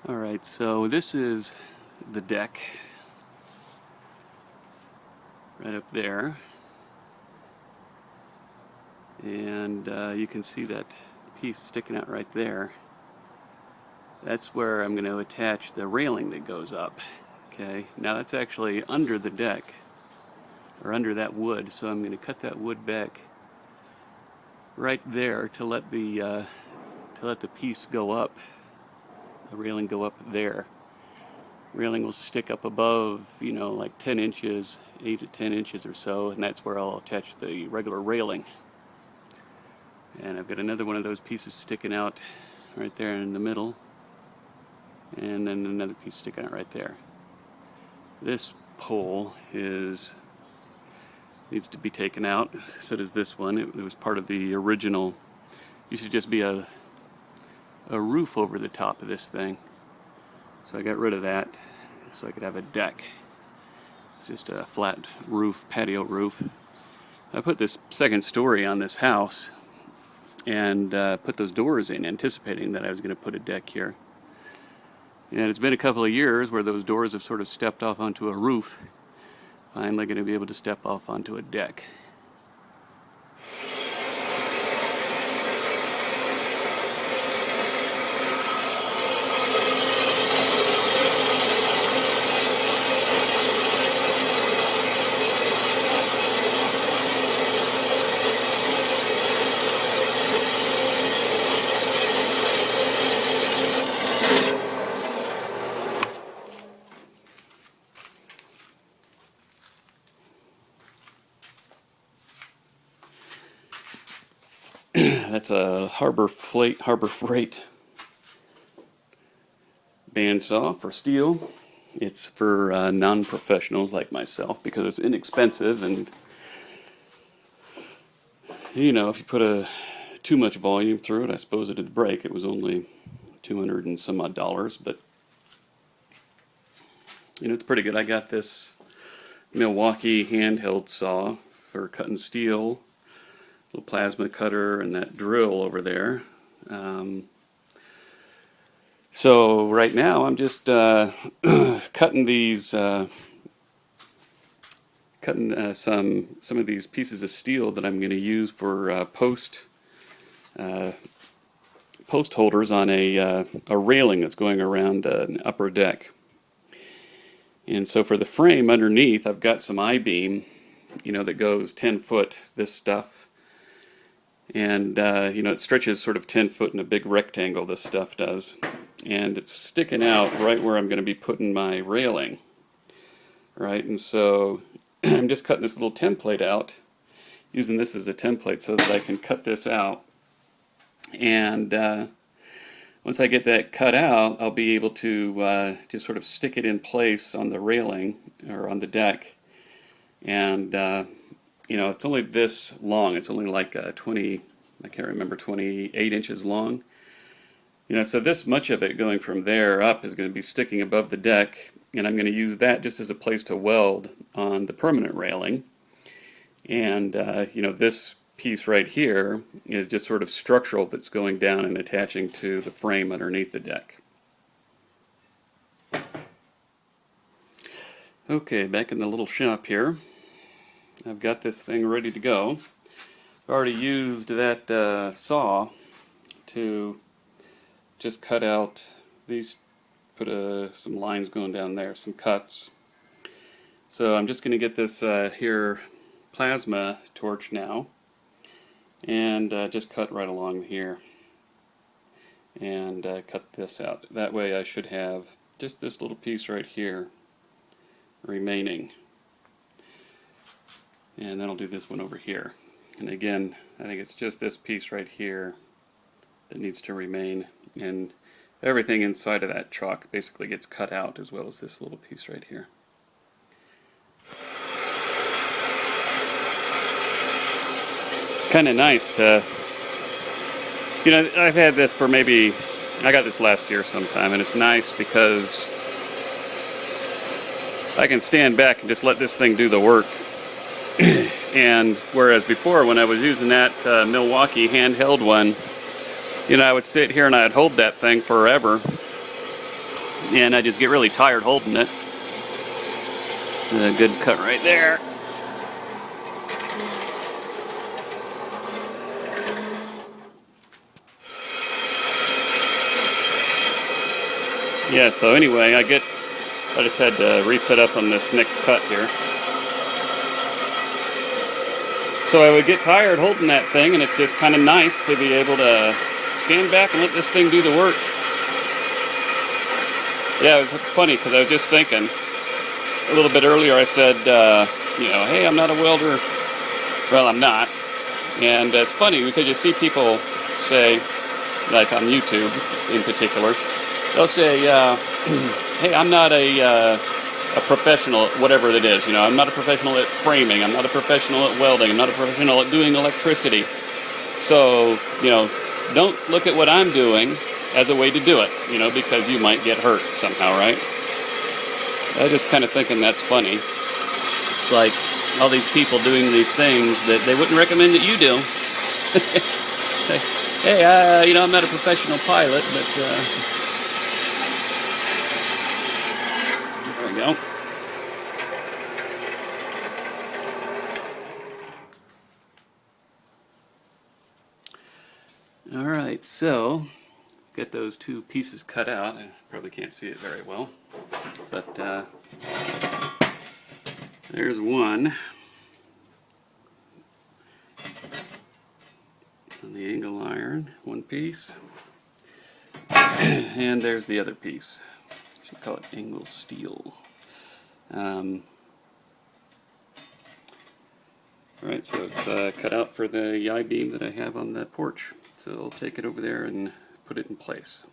Alright, so this is the deck right up there, and you can see that piece sticking out right there. That's where I'm going to attach the railing that goes up. Okay, now that's actually under the deck, or under that wood, so I'm going to cut that wood back right there to let the piece go up, the railing go up there. Railing will stick up above, like 10 inches, 8 to 10 inches or so, and that's where I'll attach the regular railing. And I've got another one of those pieces sticking out right there in the middle, and then another piece sticking out right there. This pole needs to be taken out. So does this one. It was part of the original. Used to just be a roof over the top of this thing. So I got rid of that so I could have a deck. It's just a flat roof, patio roof. I put this second story on this house and put those doors in, anticipating that I was going to put a deck here. And it's been a couple of years where those doors have sort of stepped off onto a roof. Finally going to be able to step off onto a deck. That's a Harbor Freight bandsaw for steel. It's for non-professionals like myself because it's inexpensive, and if you put too much volume through it, I suppose it'd break. It was only $200 and some odd, but it's pretty good. I got this Milwaukee handheld saw for cutting steel. Little plasma cutter and that drill over there. So right now I'm just cutting these, some of these pieces of steel that I'm going to use for post holders on a railing that's going around an upper deck. And so for the frame underneath, I've got some I-beam, that goes 10 foot. This stuff. And, it stretches sort of 10 foot in a big rectangle, this stuff does. And it's sticking out right where I'm going to be putting my railing. Right, and so I'm just cutting this little template out, using this as a template so that I can cut this out. And once I get that cut out, I'll be able to just sort of stick it in place on the railing, or on the deck. And it's only this long. It's only like 28 inches long. So this much of it going from there up is going to be sticking above the deck, and I'm going to use that just as a place to weld on the permanent railing. And, this piece right here is just sort of structural that's going down and attaching to the frame underneath the deck. Okay, back in the little shop here. I've got this thing ready to go. I've already used that saw to just cut out these, put some lines going down there, some cuts. So I'm just going to get this here plasma torch now, and just cut right along here, and cut this out. That way I should have just this little piece right here remaining. And then I'll do this one over here. And again, I think it's just this piece right here that needs to remain. And everything inside of that chalk basically gets cut out, as well as this little piece right here. It's kind of nice to, I've had this for I got this last year sometime, and it's nice because I can stand back and just let this thing do the work. And whereas before, when I was using that Milwaukee handheld one, I would sit here and I'd hold that thing forever and I just get really tired holding it. It's a good cut right there. Yeah, so anyway, I just had to reset up on this next cut here. So I would get tired holding that thing, and it's just kind of nice to be able to stand back and let this thing do the work. Yeah, it was funny because I was just thinking, a little bit earlier I said, hey, I'm not a welder. Well, I'm not. And it's funny because you see people say, like on YouTube in particular, they'll say, hey, I'm not a professional at whatever it is. I'm not a professional at framing. I'm not a professional at welding. I'm not a professional at doing electricity. So, don't look at what I'm doing as a way to do it, because you might get hurt somehow, right? I just kind of thinking that's funny. It's like all these people doing these things that they wouldn't recommend that you do. Hey, I'm not a professional pilot, but there we go. All right, so get those two pieces cut out. I probably can't see it very well, but there's one. On the angle iron, one piece. And there's the other piece. I should call it angle steel. Alright, so it's cut out for the I-beam that I have on the porch. So I'll take it over there and put it in place.